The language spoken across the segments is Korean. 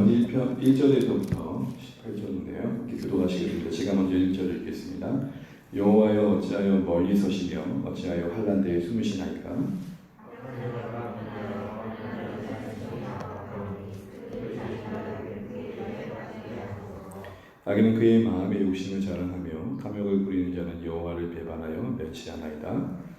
시편 1절에서부터 18절인데요. 교도하시겠습니다. 제가 먼저 1절을 읽겠습니다. 여호와여 어찌하여 멀리 서시며 어찌하여 한란대에 숨으시나이까. 악인은 그의 마음의 욕심을 자랑하며 탐욕을 부리는 자는 여호와를 배반하여 멸치하나이다.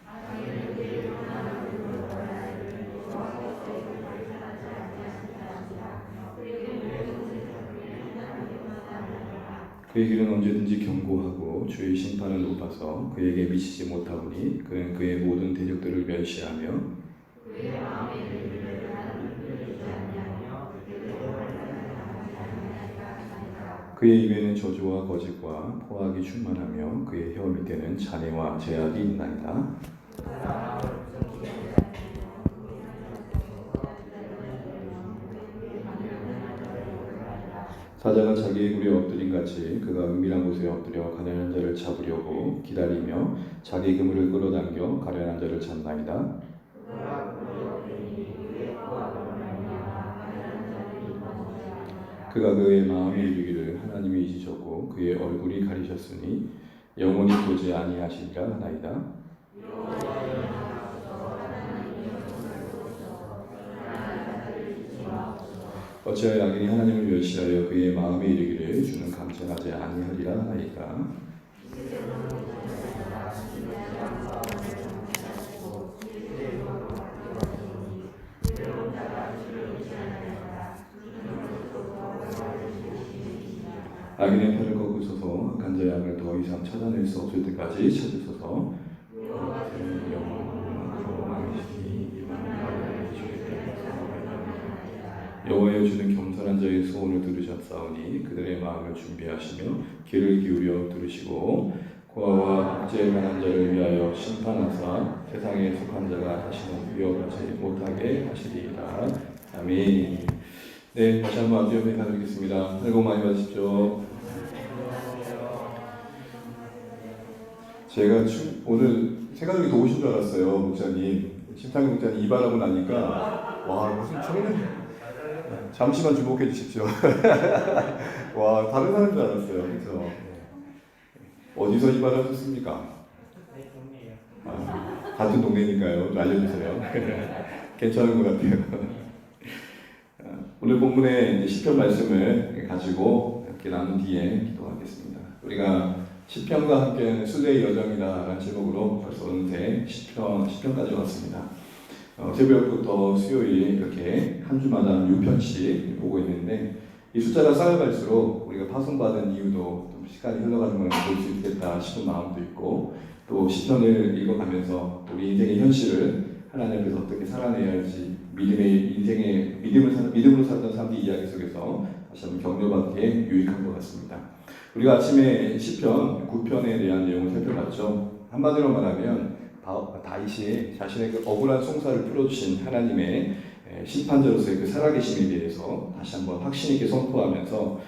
그의 길은 언제든지 견고하고 주의 심판은 높아서 그에게 미치지 못하오니 그는 그의 모든 대적들을 멸시하며 그의 입에는 저주와 거짓과 포악이 충만하며 그의 혀 밑에는 잔해와 죄악이 있나이다. 사자가 자기의 굴에 엎드린 같이 그가 은밀한 곳에 엎드려 가련한 자를 잡으려고 기다리며 자기 그물을 끌어당겨 가련한 자를 잡나이다. 그가 그의 마음에 이르기를 하나님이 잊으셨고 그의 얼굴이 가리셨으니 영원히 보지 아니하시리라 하나이다. 어찌하여 악인이 하나님을 멸시하여 그의 마음에 이르기를 주는 감찰하지 아니하리라 하나이까. 악인의 팔을 꺾으소서 악한 자의 악을 더 이상 찾아낼 수 없을 때까지 찾으소서. 여호와여 주는 겸손한 자의 소원을 들으셨사오니 그들의 마음을 준비하시며 귀를 기울여 들으시고 고아와 학제에 관한 자를 위하여 심판하사 세상에 속한 자가 다시는 위협하지 못하게 하시리이다. 아멘. 네, 다시 한번 앞뒤 옆에 가드리겠습니다. 새해 복 많이 받으십시오. 제가 오늘 생각이 더우신 줄 알았어요, 목사님. 심상희 목사님 이발하고 나니까 와 무슨 청년. 잠시만 주목해 주십시오. 와 다른 사람인 줄 알았어요. 그래서 어디서 이발하셨습니까? 같은 동네니까요. 알려주세요. 괜찮은 것 같아요. 오늘 본문의 시편 말씀을 가지고 함께 나눈 뒤에 기도하겠습니다. 우리가 시편과 함께하는 수레의 여정이다라는 제목으로 벌써 어느새 시편까지 왔습니다. 새벽부터 수요일 이렇게 한 주마다 6편씩 보고 있는데 이 숫자가 쌓여갈수록 우리가 파송받은 이유도 좀 시간이 흘러가는 걸 볼 수 있겠다 싶은 마음도 있고 또 시편을 읽어가면서 우리 인생의 현실을 하나님 앞에서 어떻게 살아내야 할지 믿음으로 살던 사람들 이야기 속에서 다시 한번 격려받기에 유익한 것 같습니다. 우리가 아침에 시편 9편에 대한 내용을 살펴봤죠. 한마디로 말하면 다윗이 자신의 그 억울한 송사를 풀어주신 하나님의 심판자로서의 그 살아계심에 대해서 다시 한번 확신 있게 선포하면서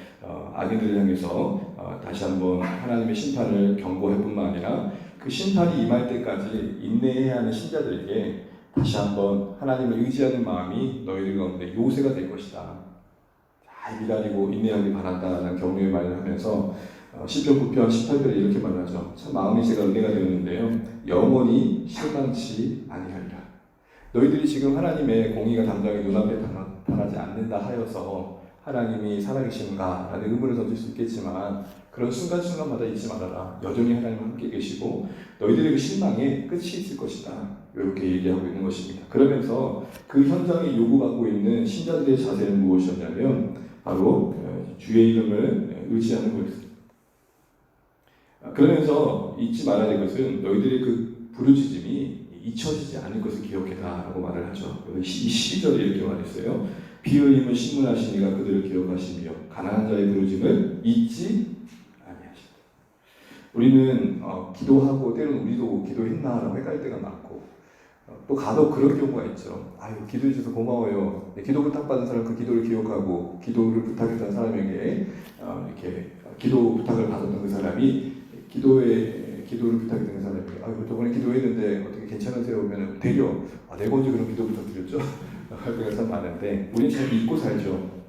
악인들을 향해서 다시 한번 하나님의 심판을 경고할 뿐만 아니라 그 심판이 임할 때까지 인내해야 하는 신자들에게 다시 한번 하나님을 의지하는 마음이 너희들 가운데 요새가 될 것이다. 잘 기다리고 인내하기 바란다라는 격려의 말을 하면서 시편 9편 18절에 이렇게 말하죠. 참 마음이 제가 은혜가 되었는데요. 영원히 실망치 아니하리라. 너희들이 지금 하나님의 공의가 당장에 눈앞에 나타나지 않는다 하여서 하나님이 살아계신가? 라는 의문을 던질 수 있겠지만 그런 순간순간마다 잊지 말아라. 여전히 하나님 함께 계시고 너희들의 그 실망에 끝이 있을 것이다. 이렇게 얘기하고 있는 것입니다. 그러면서 그 현장에 요구받고 있는 신자들의 자세는 무엇이었냐면 바로 주의 이름을 의지하는 거였습니다. 그러면서 잊지 말아야 될 것은 너희들의 그 부르짖음이 잊혀지지 않을 것을 기억해라 라고 말을 하죠. 12절에 이렇게 말했어요. 피 흘림을 신문하시니가 그들을 기억하시며 가난한 자의 부르짖음을 잊지 아니하시다. 우리는 기도하고 때로는 우리도 기도했나 라고 헷갈릴 때가 많고 또 간혹 그런 경우가 있죠. 아유 기도해 주셔서 고마워요. 기도 부탁받은 사람 그 기도를 기억하고 기도를 부탁했던 사람에게 이렇게 기도 부탁을 받았던 그 사람이 기도를 부탁했던 그 사람에게 아유 저번에 기도했는데 어떻게 괜찮으세요? 그러면 되려 내가 언제 그런 기도 부탁드렸죠? 할 때가 참 많은데 우리는 잘 믿고 살죠.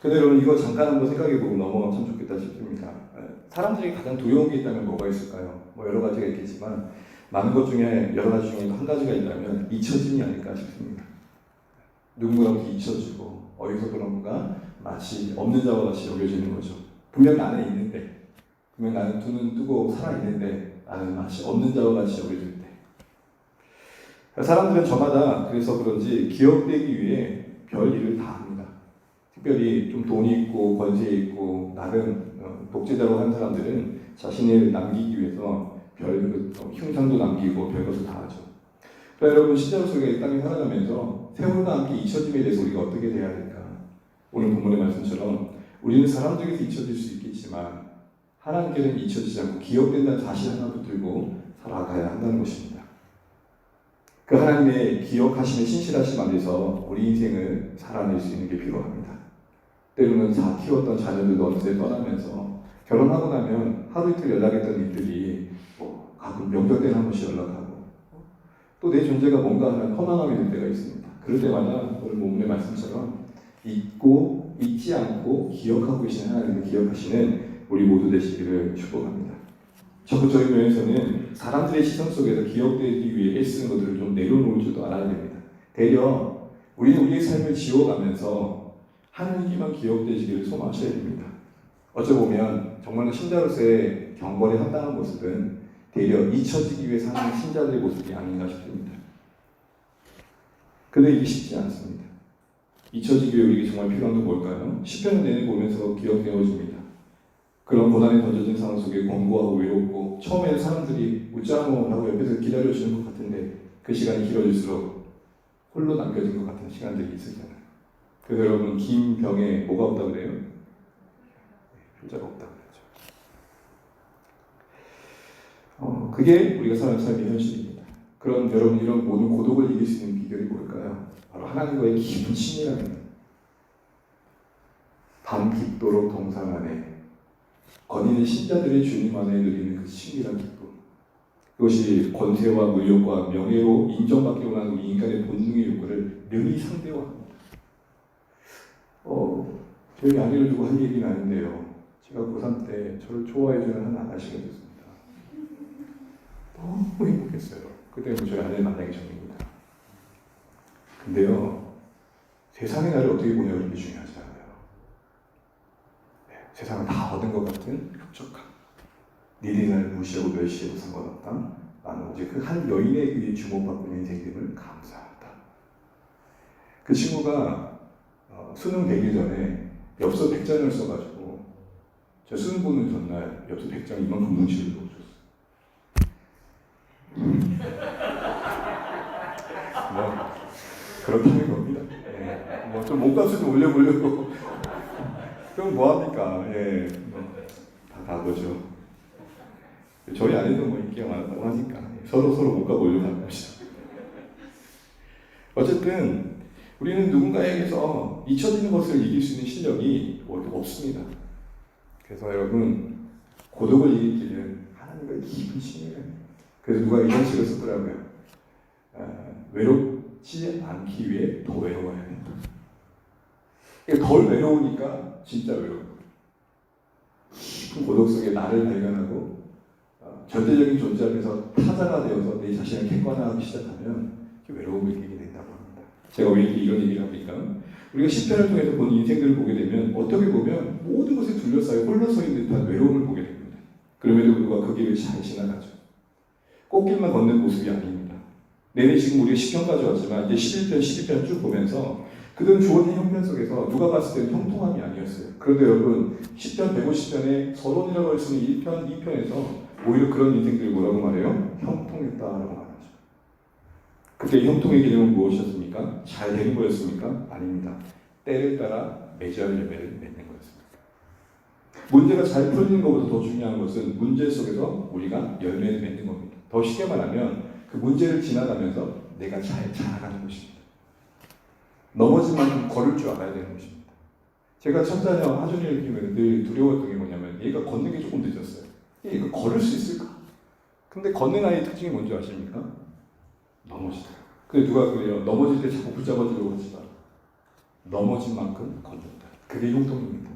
근데 여러분 이거 잠깐 한번 생각해보고 넘어가면 참 좋겠다 싶습니다. 사람들이 가장 두려운 게 있다면 뭐가 있을까요? 뭐 여러 가지가 있겠지만 많은 것 중에 여러 가지 중에 한 가지가 있다면 잊혀짐이 아닐까 싶습니다. 누군가로부터 잊혀지고 어디서부턴가 마치 없는 자와 같이 여겨지는 거죠. 분명 나는 있는데, 분명 나는 두 눈 뜨고 살아있는데 나는 마치 없는 자와 같이 여겨질 때, 사람들은 저마다 그래서 그런지 기억되기 위해 별 일을 다 합니다. 특별히 좀 돈이 있고 권세 있고 나름 독재자로 한 사람들은 자신을 남기기 위해서 별 흉상도 남기고 별것을 다 하죠. 그러니까 여러분 신자로서 우리가 이 땅에 살아가면서 세월과 함께 잊혀짐에 대해서 우리가 어떻게 대해야 될까? 오늘 본문의 말씀처럼 우리는 사람들에게서 잊혀질 수 있겠지만 하나님께는 잊혀지지 않고 기억된다는 사실 하나 붙들고 살아가야 한다는 것입니다. 그 하나님의 기억하심의 신실하심 안에서 우리 인생을 살아낼 수 있는 게 필요합니다. 때로는 키웠던 자녀들도 어느새 떠나면서 결혼하고 나면 하루 이틀 연락했던 이들이 가끔 명절 때는 한 번씩 연락하고 또 내 존재가 뭔가 하는 허망함이 들 때가 있습니다. 그럴 때마다 오늘 본문의 말씀처럼 잊지 않고 기억하고 계시는 하나님을 기억하시는 우리 모두 되시기를 축복합니다. 적극적인 면에서는 사람들의 시선 속에서 기억되기 위해 애쓰는 것들을 좀 내려놓을 줄도 알아야 됩니다. 되려 우리는 우리의 삶을 지워가면서 하나님께만 기억되시기를 소망하셔야 됩니다. 어쩌보면 정말로 신자로서의 경건에 합당한 모습은 되려 잊혀지기 위해 사는 신자들의 모습이 아닌가 싶습니다. 근데 이게 쉽지 않습니다. 잊혀지기 위해 우리에게 정말 필요한 건 뭘까요? 시편을 내내 보면서 기억되어집니다. 그런 고난에 던져진 상황 속에 공고하고 외롭고 처음에는 사람들이 웃자모라고 옆에서 기다려주는 것 같은데 그 시간이 길어질수록 홀로 남겨진 것 같은 시간들이 있으잖아요. 그래서 여러분 긴 병에 뭐가 없다고 그래요? 효자가 없다고 그러죠. 그게 우리가 사는 삶의 현실입니다. 그럼 여러분 이런 모든 고독을 이길 수 있는 비결이 뭘까요? 바로 하나님과의 깊은 친밀함입니다. 밤 깊도록 동상 안에 거니는 신자들의 주님 안에 누리는 그 친밀한 기쁨. 그것이 권세와 물욕과 명예로 인정받기 원하는 우리 인간의 본능의 욕구를 능히 상대화합니다. 저희 아내를 두고 한 얘기는 아닌데요. 제가 고3 때 저를 좋아해주는 한 아가씨가 있었습니다. 너무 행복했어요. 그때는 저희 아내를 만나기 전입니다. 근데요, 세상의 나를 어떻게 보냐는 게 중요하지 않아요. 네, 세상을 다 얻은 것 같은 흡족함. 니들이 나를 무시하고 멸시해도 상관없다. 나는 오직 그 한 여인에 의해 주목받고 있는 인생임을 감사하다. 그 친구가 수능 100일 전에 엽서 100장을 써가지고 저 수능 보는 전날 엽서 100장 이만큼 뭉치를 넣어줬어요. 뭐 그렇게 하는 겁니다. 예. 뭐 좀 몸값을 좀 올려보려고 그럼 뭐합니까? 예. 다 가보죠. 저희 아내도 뭐 인기가 많았다고 하니까 서로 몸값 올려가는 것이죠. 어쨌든 우리는 누군가에게서 잊혀지는 것을 이길 수 있는 실력이 없습니다. 그래서 여러분 고독을 이길 길은 하나님과의 깊은 친밀함입니다. 그래서 누가 이런 식으로 썼더라고요. 외롭지 않기 위해 더 외로워야 된다. 덜 외로우니까 진짜 외로워요. 깊은 고독 속에 나를 발견하고 절대적인 존재 앞에서 타자가 되어서 내 자신을 객관화하기 시작하면 외로움을 이기게 된다고 합니다. 제가 왜 이런 얘기를 합니까? 우리가 시편을 통해서 본 인생들을 보게 되면 어떻게 보면 모든 것에 둘러싸여 홀로 서 있는 듯한 외로움을 보게 됩니다. 그럼에도 불구하고 그 길을 잘 지나가죠. 꽃길만 걷는 모습이 아닙니다. 내내 지금 우리가 시편까지 왔지만 이제 11편, 12편 쭉 보면서 그들은 주어진 형편 속에서 누가 봤을 때는 형통함이 아니었어요. 그런데 여러분 10편, 150편에 서론이라고 할 수 있는 1편, 2편에서 오히려 그런 인생들이 뭐라고 말해요? 형통했다라고 말하죠. 그때 형통의 기능은 무엇이었습니까? 잘 되는 거였습니까? 아닙니다. 때를 따라 맺어야 할 열매를 맺는 거였습니다. 문제가 잘 풀리는 것보다 더 중요한 것은 문제 속에서 우리가 열매를 맺는 겁니다. 더 쉽게 말하면 그 문제를 지나가면서 내가 잘 자라가는 것입니다. 넘어진 만큼 걸을 줄 알아야 되는 것입니다. 제가 첫자녀 하준이를 키우면 늘 두려웠던 게 뭐냐면 얘가 걷는 게 조금 늦었어요. 얘가 걸을 수 있을까? 근데 걷는 아이의 특징이 뭔지 아십니까? 넘어지더라고요. 근데 누가 그래요? 넘어질 때 자꾸 붙잡아주려고 하지 마. 넘어진 만큼 걷는다. 그게 형통입니다.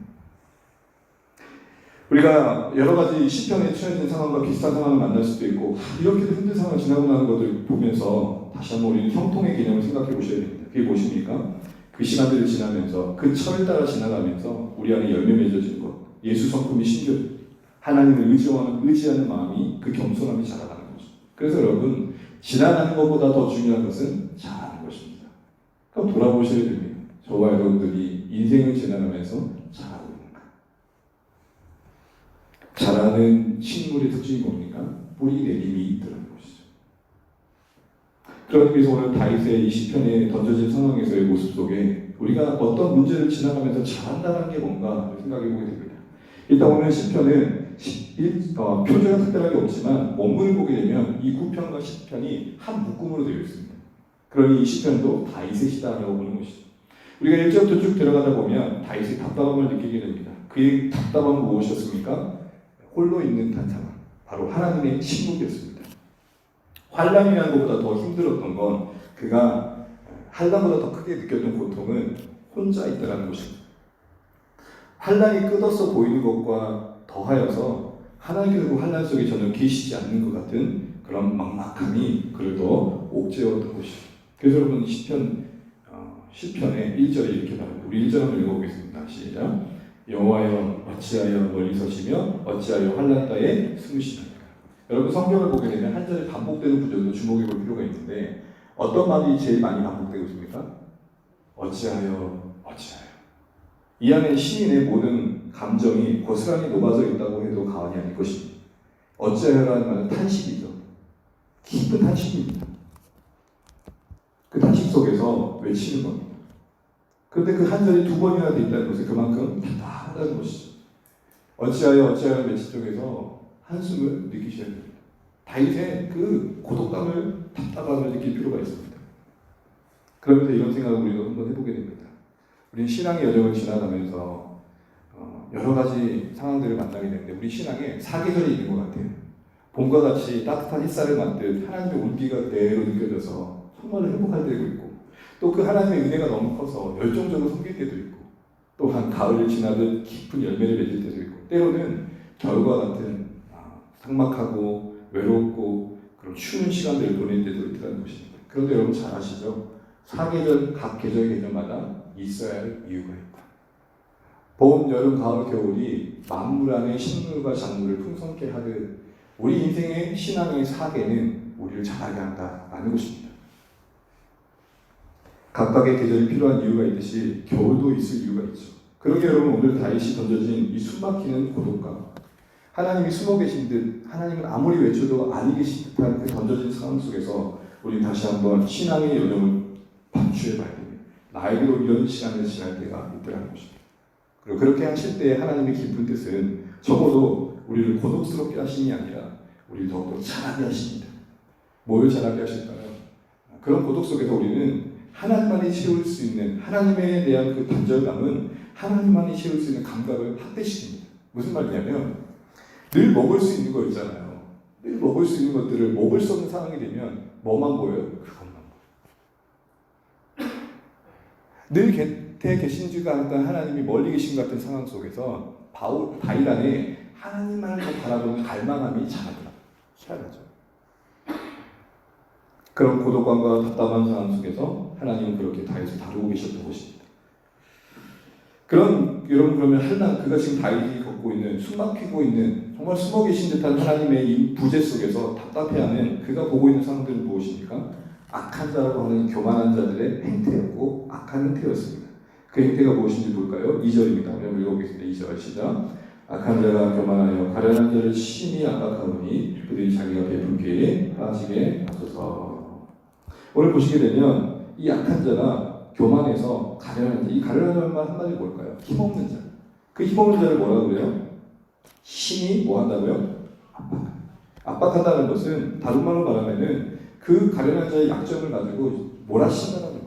우리가 여러 가지 시편에 처해진 상황과 비슷한 상황을 만날 수도 있고 이렇게도 힘든 상황을 지나고 나는 것을 보면서 다시 한번 우리는 형통의 개념을 생각해 보셔야 됩니다. 그게 무엇입니까? 그 시간들을 지나면서 그 철을 따라 지나가면서 우리 안에 열매 맺어진 것, 예수 성품이 심겨 하나님을 의지하는 마음이 그 겸손함이 자라가는 거죠. 그래서 여러분 지나가는 것보다 더 중요한 것은 자라는 것입니다. 그럼 돌아보셔야 됩니다. 저와 여러분들이 인생을 지나가면서 자라고 있는가? 자라는 식물의 특징이 뭡니까? 뿌리 내림이 있더라는 것이죠. 그러기 위해서 오늘 다윗의 이 시편에 던져진 상황에서의 모습 속에 우리가 어떤 문제를 지나가면서 자란다는 게 뭔가 생각해 보게 됩니다. 일단 오늘 시편은 표제가 특별하게 없지만 원문을 보게 되면 이 9편과 10편이 한 묶음으로 되어 있습니다. 그러니 이 시편도 다윗의 시다라고 보는 것이죠. 우리가 1절부터 쭉 들어가다 보면 다윗의 답답함을 느끼게 됩니다. 그의 답답함은 무엇이었습니까? 홀로 있는 듯한 상황, 바로 하나님의 침묵이었습니다. 환난이라는 것보다 더 힘들었던 건 그가 환난보다 더 크게 느꼈던 고통은 혼자 있다는 것입니다. 환난이 끝없어 보이는 것과 더하여서 하나님께서 그 환난 속에 전혀 계시지 않는 것 같은 그런 막막함이 그를 더 옥죄었던 것이죠. 그래서 여러분 시편의 1절에 이렇게 말합니다. 우리 1절 한번 읽어보겠습니다. 시작. 여호와여 어찌하여 멀리 서시며 어찌하여 환난 때에 숨으시나이까. 여러분 성경을 보게 되면 한 절에 반복되는 구절도 주목해 볼 필요가 있는데 어떤 말이 제일 많이 반복되고 있습니까? 어찌하여. 이 안에 시인의 모든 감정이 고스란히 녹아져 있다고 해도 과언이 아닐 것입니다. 어찌하여라는 말은 탄식이죠. 깊은 탄식입니다. 그 탄식 속에서 외치는 겁니다. 그런데 그 한 절이 두 번이나 되어 있다는 것은 그만큼 답답하다는 것이죠. 어찌하여 외치 쪽에서 한숨을 느끼셔야 됩니다. 다윗의 그 고독감을, 답답함을 느낄 필요가 있습니다. 그러면서 이런 생각을 우리가 한번 해보게 됩니다. 우리는 신앙의 여정을 지나가면서 여러 가지 상황들을 만나게 되는데 우리 신앙에 사계절이 있는 것 같아요. 봄과 같이 따뜻한 햇살을 맞듯 하나님의 온기가 그대로 느껴져서 정말 행복할 때도 있고 또 그 하나님의 은혜가 너무 커서 열정적으로 섬길 때도 있고 또한 가을을 지나듯 깊은 열매를 맺을 때도 있고 때로는 겨울과 같은 삭막하고 외롭고 그런 추운 시간들을 보낼 때도 있다는 것입니다. 그런데 여러분 잘 아시죠? 사계절, 각 계절 계절마다 있어야 할 이유가 있다. 봄, 여름, 가을, 겨울이 만물 안에 식물과 작물을 풍성케 하듯 우리 인생의 신앙의 사계는 우리를 자라게 한다라는 것입니다. 각각의 계절이 필요한 이유가 있듯이 겨울도 있을 이유가 있죠. 그러게 여러분 오늘 다윗이 던져진 이 숨막히는 고독감, 하나님이 숨어 계신 듯 하나님은 아무리 외쳐도 아니 계신 듯한 그 던져진 상황 속에서 우리 다시 한번 신앙의 여정을 반추해봐야 됩니다. 나에게도 이런 시간을 지날 때가 있더라는 것입니다. 그리고 그렇게 하실 때 하나님의 깊은 뜻은 적어도 우리를 고독스럽게 하심이 아니라 우리를 더욱더 자라게 하십니다. 뭘 자라게 하실까요? 그런 고독 속에서 우리는 하나님만이 채울 수 있는 하나님에 대한 그 단절감은 하나님만이 채울 수 있는 감각을 확대시킵니다. 무슨 말이냐면 늘 먹을 수 있는 거 있잖아요. 늘 먹을 수 있는 것들을 먹을 수 없는 상황이 되면 뭐만 보여요? 그것만 보여요. 늘 곁에 계신 줄 알았던 하나님이 멀리 계신 것 같은 상황 속에서 다윗 안에 하나님만을 더 바라보는 갈망함이 자라더라고요. 희한하죠. 그런 고독감과 답답한 상황 속에서 하나님은 그렇게 다윗을 다루고 계셨던 것입니다. 여러분 그러면 그가 지금 다윗이 겪고 있는 숨막히고 있는 정말 숨어 계신 듯한 하나님의 이 부재 속에서 답답해하는 그가 보고 있는 상황들은 무엇입니까? 악한 자라고 하는 교만한 자들의 행태였고 악한 행태였습니다. 그 행태가 무엇인지 볼까요? 2절입니다. 우리 한번 읽어보겠습니다. 2절 시작. 악한 자가 교만하여 가련한 자를 심히 압박하오니 그들이 자기가 베푼 기회에 빠지게 하소서. 오늘 보시게 되면 이 악한 자가 교만해서 가련한 자, 이 가련한 자는 한마디로 뭘까요? 힘없는 자. 그 힘없는 자를 뭐라고 그래요? 심히 뭐 한다고요? 압박한다는 것은 다른 말로 말하면은 그 가련한 자의 약점을 가지고 몰아친다는 거예요.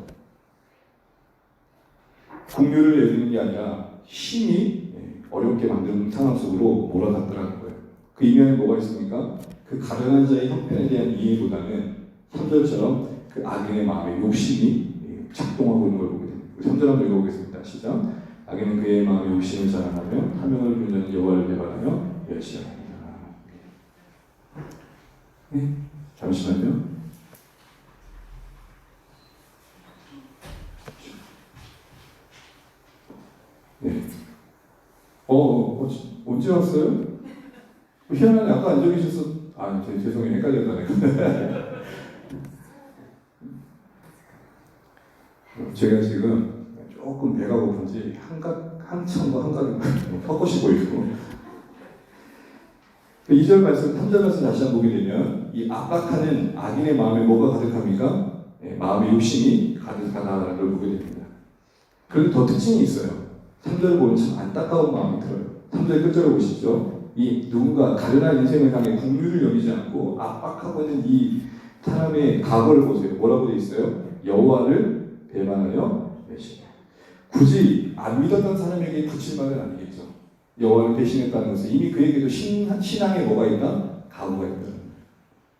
국류를 내리는 게 아니라 심히 어렵게 만드는 상황 속으로 몰아갔더라는 거예요. 그 이면에 뭐가 있습니까? 그 가련한 자의 형편에 대한 이해보다는 3절처럼 그 악인의 마음에 욕심이 작동하고 있는 걸 보게 됩니다. 3절 한번 읽어보겠습니다. 시작. 악인은 그의 마음에 욕심을 자랑하며 탐욕을 부리는 여호와를 배반하며 멸시하느니라. 네? 잠시만요. 네. 언제 왔어요? 희한하네. 아까 안 적으셨어. 죄송해요. 헷갈렸다 내가. 제가 지금 조금 배가 고픈지 한참과 한가득 헛것이 보이고 2절 말씀, 3절 말씀 다시 한번 보게 되면 이 압박하는 악인의 마음에 뭐가 가득합니까? 마음의 욕심이 가득하다는 걸 보게 됩니다. 그런데 더 특징이 있어요. 3절을 보면 참 안타까운 마음이 들어요. 3절 끝절을 보시죠. 이 누군가 다른 한 인생을 향해 국률을 여기지 않고 압박하고 있는 이 사람의 각오를 보세요. 뭐라고 되어 있어요? 여호와를 배반하여 배신. 굳이 안 믿었던 사람에게 붙일 말은 아니겠죠. 여호와를 배신했다는 것은 이미 그에게도 신앙에 뭐가 있다? 각오가 있다.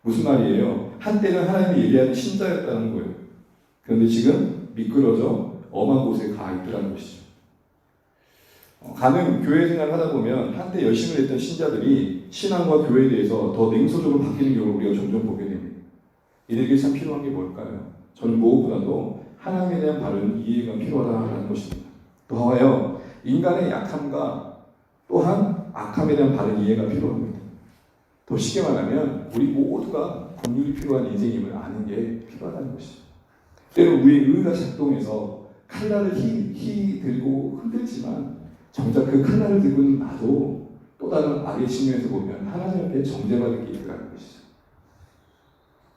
무슨 말이에요? 한때는 하나님이 예비하는 신자였다는 거예요. 그런데 지금 미끄러져 엄한 곳에 가 있더라는 것이죠. 가는 교회 생활을 하다 보면 한때 열심히 했던 신자들이 신앙과 교회에 대해서 더 냉소적으로 바뀌는 경우를 우리가 종종 보게 됩니다. 이들에게 참 필요한 게 뭘까요? 저는 무엇보다도 하나님에 대한 바른 이해가 필요하다는 것입니다. 더하여 인간의 약함과 또한 악함에 대한 바른 이해가 필요합니다. 더 쉽게 말하면 우리 모두가 긍휼이 필요한 인생임을 아는 게 필요하다는 것이죠. 때로 우리의 의가 작동해서 칼날을 히 들고 흔들지만 정작 그 칼날을 들고는 나도 또 다른 악의 측면에서 보면 하나님 앞에 정죄받을 게 있다는 것이죠.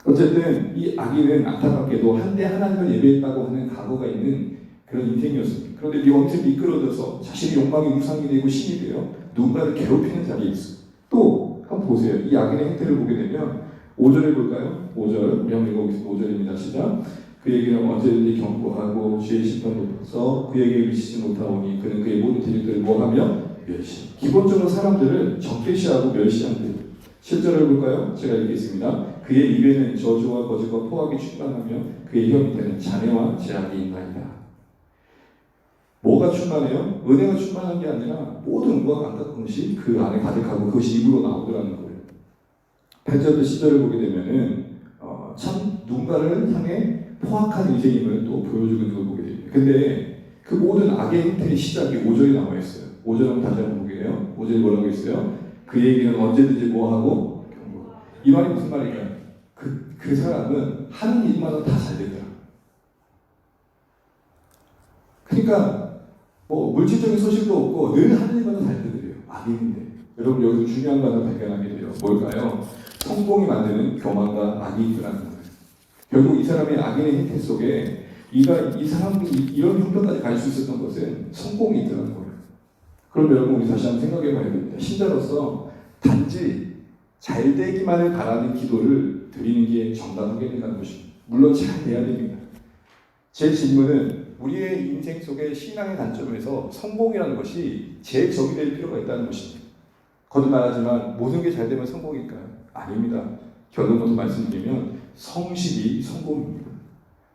어쨌든 이 악인은 안타깝게도 한때 하나님을 예배했다고 하는 각오가 있는 그런 인생이었습니다. 그런데 여기서 미끄러져서 자신의 욕망이 우상이 되고 신이 되어 누군가를 괴롭히는 자리에 있습니다. 또 한번 보세요. 이 악인의 행태를 보게 되면 5절을 볼까요? 5절 우리 한번 읽어보겠습니다. 5절입니다. 시작. 그에게는 언제든지 경고하고 죄의 심판 높아서 그에게 미치지 못하오니 그는 그의 모든 대적들을 뭐하며 멸시. 기본적으로 사람들을 적대시하고 멸시한대요. 7절을 볼까요? 제가 읽겠습니다. 그의 입에는 저주와 거짓과 포악이 충만하며 그의 혀 밑에는 잔해와 제약이 있나이다. 뭐가 충만해요? 은혜가 충만한 게 아니라 모든 음과 감각한 것이 그 안에 가득하고 그것이 입으로 나오더라는 거예요. 8절부터 10절을 보게 되면은 참 누군가를 향해 포악한 인생임을 또 보여주는 걸 보게 됩니다. 근데 그 모든 악의 행태의 시작이 5절에 나와 있어요. 5절 한번 다시 한번 보게 돼요. 5절에 뭐라고 있어요? 그 얘기는 언제든지 뭐하고 경고. 이 말이 무슨 말일까요? 그 사람은 하는 일마다 다 잘 되더라. 그러니까 뭐 물질적인 소식도 없고 늘 하는 일마다 잘 되더래요. 악인인데. 여러분 여기서 중요한 것을 발견하게 돼요. 뭘까요? 성공이 만드는 교만과 악이 있더라는 거예요. 결국 이 사람의 악인의 행태 속에 이 사람이 이런 형편까지 갈 수 있었던 것은 성공이 있더라는 거예요. 그럼 여러분 우리 다시 한번 생각해 봐야 됩니다. 신자로서 단지 잘 되기만을 바라는 기도를 드리는 게 정당하겠는가는 것입니다. 물론 잘 돼야 됩니다. 제 질문은 우리의 인생 속의 신앙의 관점에서 성공이라는 것이 제 적이 될 필요가 있다는 것입니다. 거듭말하지만 모든 게 잘 되면 성공일까요? 아닙니다. 결론부터 말씀드리면 성실이 성공입니다.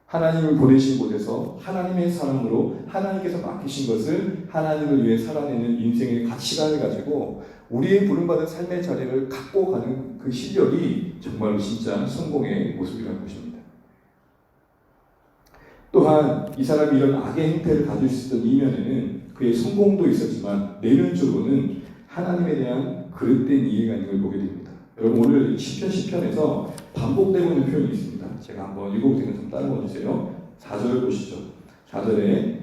하나님을 보내신 곳에서 하나님의 사랑으로 하나님께서 맡기신 것을 하나님을 위해 살아내는 인생의 가치관을 가지고 우리의 부름받은 삶의 자리를 갖고 가는 그 실력이 정말로 진짜 성공의 모습이라는 것입니다. 또한 이 사람이 이런 악의 행태를 가질 수 있던 이면에는 그의 성공도 있었지만 내면적으로는 하나님에 대한 그릇된 이해가 있는 걸 보게 됩니다. 여러분 오늘 10편에서 반복되고 있는 표현이 있습니다. 제가 한번 읽어볼 테니까 좀 따라와 주세요. 4절을 보시죠. 4절에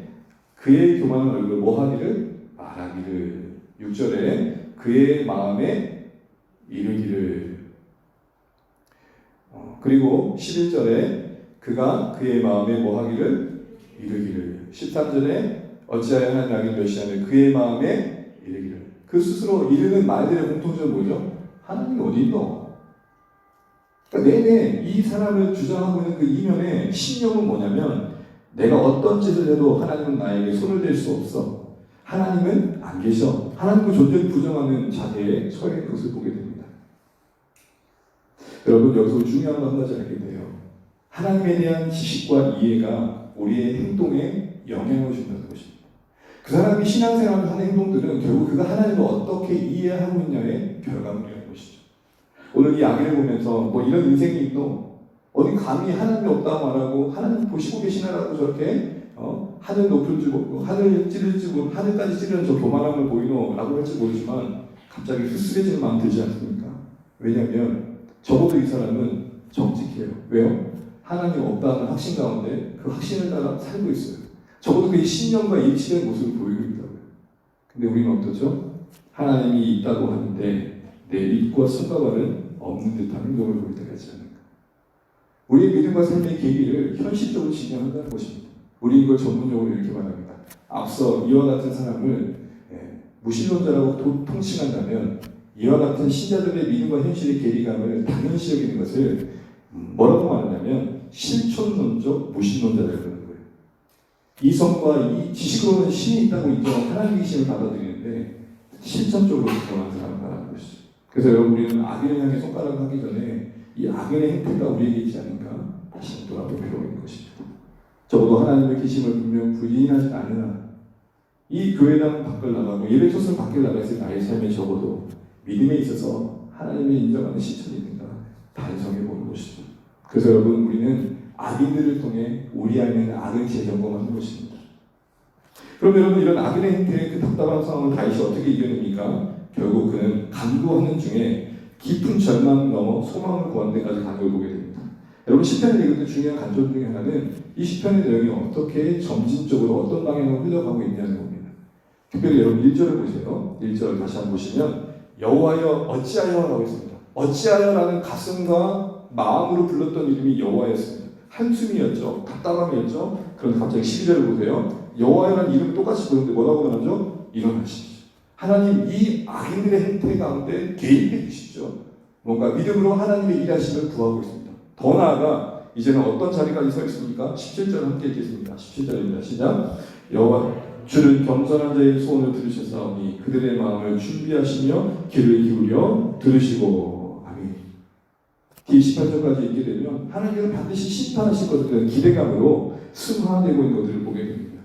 그의 교만한 얼굴 뭐하기를 말하기를. 6절에 그의 마음에 이르기를. 그리고 11절에 그가 그의 마음에 뭐하기를 이르기를. 13절에 어찌하여 하나님 악을 멸시하며 그의 마음에 이르기를. 그 스스로 이르는 말들의 공통점은 뭐죠? 하나님이 어디 있노? 그러니까 내내 이 사람을 주장하고 있는 그 이면의 신념은 뭐냐면 내가 어떤 짓을 해도 하나님은 나에게 손을 댈 수 없어. 하나님은 안 계셔. 하나님의 존재를 부정하는 자세에 처해 있는 것을 보게 됩니다. 여러분 여기서 중요한 거 한 가지 알게 돼요. 하나님에 대한 지식과 이해가 우리의 행동에 영향을 준다는 것입니다. 그 사람이 신앙생활을 하는 행동들은 결국 그가 하나님을 어떻게 이해하고 있냐의 결과물이라는 것이죠. 오늘 이 아기를 보면서 뭐 이런 인생이 있노? 어디 감히 하나님이 없다고 말하고 하나님 보시고 계시나라고 저렇게 하늘 높을 줄 모르고 하늘 찌를 줄 모르고 하늘까지 찌르는 저 교만함을 보이노? 라고 할지 모르지만 갑자기 씁쓸해지는 마음 들지 않습니까? 왜냐하면 적어도 이 사람은 정직해요. 왜요? 하나님 없다는 확신 가운데 그 확신을 따라 살고 있어요. 적어도 그의 신념과 일치된 모습을 보이고 있다고요. 근데 우리는 어떠죠? 하나님이 있다고 하는데 내 입과 손과 발은 없는 듯한 행동을 보일 때가 있지 않을까? 우리의 믿음과 삶의 계기를 현실적으로 진행한다는 것입니다. 우리 이걸 전문용어로 이렇게 말합니다. 앞서 이와 같은 사람을 무신론자라고 통칭한다면 이와 같은 신자들의 믿음과 현실의 괴리감을 당연시 여기는 것을 뭐라고 말하냐면 실존론적 무신론자라고 하는 거예요. 이성과 이 지식으로는 신이 있다고 인정한 하나님의 신을 받아들이는데 실천적으로 드러나는 사람을 말하는 것이죠. 그래서 여러분 우리는 악인을 향해 손가락을 하기 전에 이 악인의 행태가 우리에게 있지 않은가 다시 돌아볼 필요가 있는 것입니다. 적어도 하나님의 계심을 분명 부인하지 않으나 이 교회당 밖을 나가고 예배 초선 밖을 나가서 나의 삶에 적어도 믿음에 있어서 하나님의 인정하는 실천이 있는가 반성해 보는 것이죠. 그래서 여러분 우리는 악인들을 통해 우리 안에 있는 악을 재점검하는 것입니다. 그럼 여러분 이런 악인의 행태의 그 답답한 상황을 다윗이 어떻게 이겨냅니까? 결국 그는 간구하는 중에 깊은 절망을 넘어 소망을 구하는 데까지 간구를 보게 됩니다. 여러분 시편을 읽을 때 중요한 관점 중에 하나는 이 시편의 내용이 어떻게 점진적으로 어떤 방향으로 흘러가고 있냐는 겁니다. 특별히 여러분 1절을 보세요. 1절 다시 한번 보시면 여호와여 어찌하여 라고 했습니다. 어찌하여라는 가슴과 마음으로 불렀던 이름이 여호와였습니다. 한숨이었죠. 답답함이었죠. 그런데 갑자기 12절을 보세요. 여호와라는 이름 똑같이 부르는데 뭐라고 말하죠? 일어나시죠. 하나님 이 악인들의 행태 가운데 개입해 주시죠. 뭔가 믿음으로 하나님의 일하심을 구하고 있습니다. 더 나아가 이제는 어떤 자리까지 서 있습니까? 17절 함께 읽겠습니다. 17절입니다. 시작. 여호와 주는 겸손한 자의 소원을 들으셨사오니 그들의 마음을 준비하시며 귀를 기울여 들으시고 아멘. 뒤 18절까지 읽게 되면 하나님은 반드시 심판하실 것에 대한 기대감으로 승화되고 있는 것들을 보게 됩니다.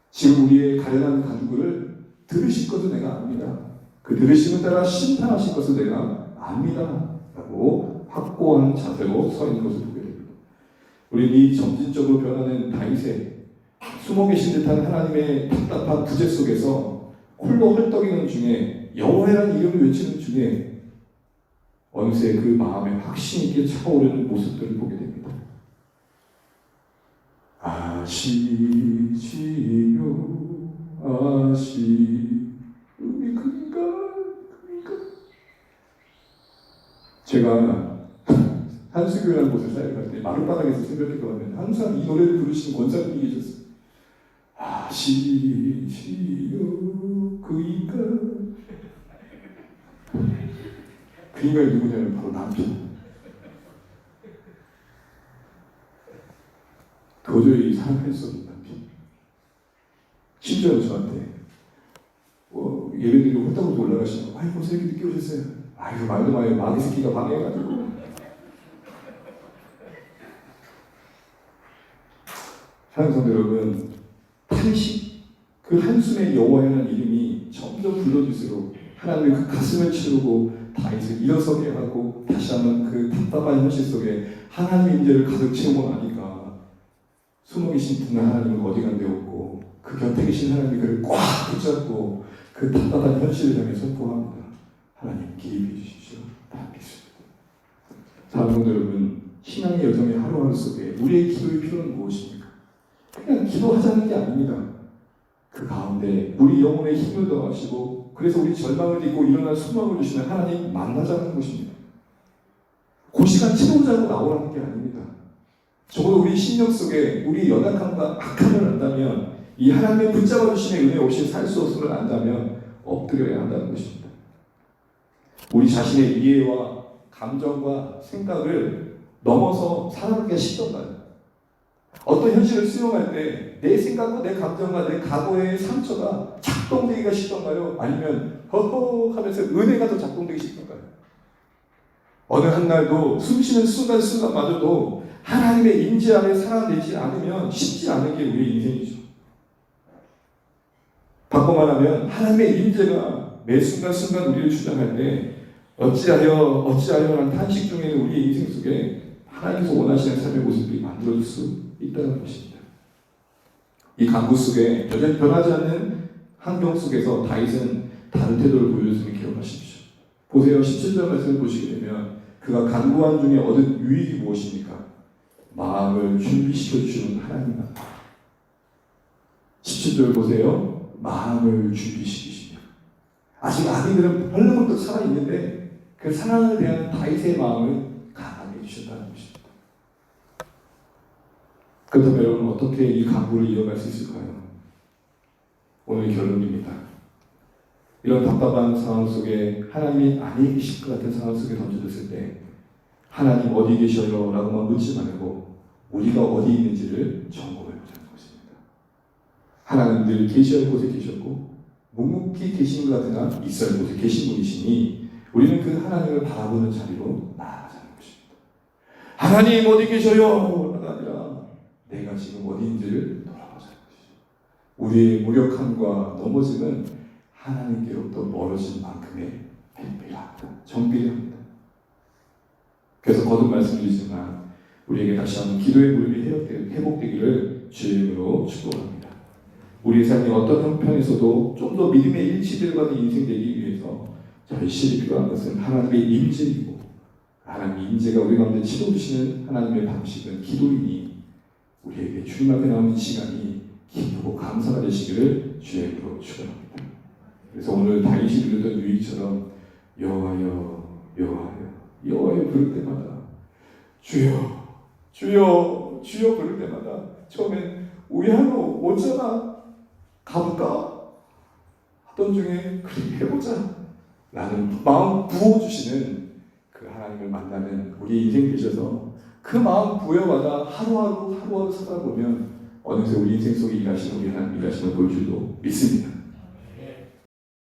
지금 우리의 가련한 간구를 들으실 것을 내가 압니다. 그 들으심을 따라 심판하실 것을 내가 압니다. 라고 확고한 자세로 서 있는 것을 보게 됩니다. 우리는 이 점진적으로 변하는 다윗의 숨어 계신 듯한 하나님의 답답한 부재 속에서 홀로 헐떡이는 중에 여호와라는 이름을 외치는 중에 어느새 그 마음에 확신 있게 차오르는 모습들을 보게 됩니다. 아시지요 그니까 제가 한수교라는 곳에 사역할 때 마룻바닥에서 새벽에 가면 항상 이 노래를 부르시는 권사님이 계셨어요. 아시지요 그니까 그니까의 누구냐면 바로 남편. 도저히 사랑할 수 없는 남편. 심지어 저한테 예배드리고 홀딱홀딱 올라가시면 아이고 벌써 이렇게 늦게 오셨어요. 아이고 말도 마요. 마귀 새끼가 방해해가지고. 사랑하는 성도 여러분, 탄식 그 한숨의 여호와라는 이름이 점점 불러질수록 하나님의 그 가슴을 치르고 다윗을 일어서게 하고 다시 한번 그 답답한 현실 속에 하나님의 임재를 가득 채우고 나니까 숨어 계신 분한 하나님은 어디 간 데 없고 그 곁에 계신 하나님이 그를 꽉 붙잡고 그 답답한 현실을 향해 선포합니다. 하나님 기입해 주십시오. 다 믿습니다. 사랑하는 여러분, 신앙의 여정의 하루하루 속에 우리의 기도의 필요는 무엇입니까? 그냥 기도하자는 게 아닙니다. 그 가운데 우리 영혼에 힘을 더하시고 그래서 우리 절망을 딛고 일어날 소망을 주시는 하나님 만나자는 것입니다. 그 시간 채우자고 나오라는 게 아닙니다. 적어도 우리 심령 속에 우리 연약함과 악함을 안다면 이 하나님의 붙잡아 주심의 은혜 없이 살 수 없음을 안다면 엎드려야 한다는 것입니다. 우리 자신의 이해와 감정과 생각을 넘어서 살아가기가 쉽던가요? 어떤 현실을 수용할 때 내 생각과 내 감정과 내 각오의 상처가 작동되기가 쉽던가요? 아니면 허허 하면서 은혜가 더 작동되기 쉽던가요? 어느 한 날도 숨쉬는 순간순간마저도 하나님의 임재 안에 살아내지 않으면 쉽지 않은 게 우리의 인생이죠. 바꿔 말하면 하나님의 임재가 매 순간순간 우리를 주장할 때 어찌하여라는 탄식 중에는 우리의 인생 속에 하나님께서 원하시는 삶의 모습이 만들어질 수 있다는 것입니다. 이 강구 속에 여전히 변하지 않는 환경 속에서 다윗은 다른 태도를 보여줬음을 기억하십시오. 보세요. 17절 말씀을 보시게 되면 그가 간구한 중에 얻은 유익이 무엇입니까? 마음을 준비시켜 주시는 하나님만. 17절 보세요. 마음을 준비시키시며 아직 아기들은 벌렁벌렁 살아있는데 그 사랑을 대한 다윗의 마음을 강하게 해주셨다는 것입니다. 그렇다면 여러분 어떻게 이 간구를 이어갈 수 있을까요? 오늘 결론입니다. 이런 답답한 상황 속에 하나님이 아니 계실 것 같은 상황 속에 던져졌을 때 하나님 어디 계셔요? 라고만 묻지 말고 우리가 어디 있는지를 점검해보자는 것입니다. 하나님 늘 계셔야 할 곳에 계셨고 묵묵히 계신 것 같으나 있어야 할 곳에 계신 분이시니 우리는 그 하나님을 바라보는 자리로 나아가자는 것입니다. 하나님 어디 계셔요? 라가 아니라 내가 지금 어디 있는지를 돌아보자는 것이죠. 우리의 무력함과 넘어짐은 하나님께로부터 멀어진 만큼의 회피합니다. 정비합니다. 그래서 거듭 말씀드리지만 우리에게 다시 한번 기도의 무릎이 회복되기를 주의 이름으로 축복합니다. 우리의 삶이 어떤 형편에서도 좀 더 믿음의 일치들과 인생 되기 위해서 절실히 필요한 것은 하나님의 임재이고 하나님의 임재가 우리 가운데 치워주시는 하나님의 방식은 기도이니 우리에게 주님 앞에 나오는 시간이 기쁘고 감사가 되시기를 주의 이름으로 축원합니다. 그래서 오늘 다윗이 누렸던 유익처럼 여호와여 여호와여 여호와여 부를 때마다 주여 주여 주여 부를 때마다 처음엔 우야노 오잖아 가볼까 하던 중에 그래 해보자 라는 마음 부어주시는 그 하나님을 만나는 우리 인생 되셔서 그 마음 부여받아 하루하루 살아보면 어느새 우리 인생 속에 일하시는 우리 하나님 일하시는 볼 줄도 믿습니다.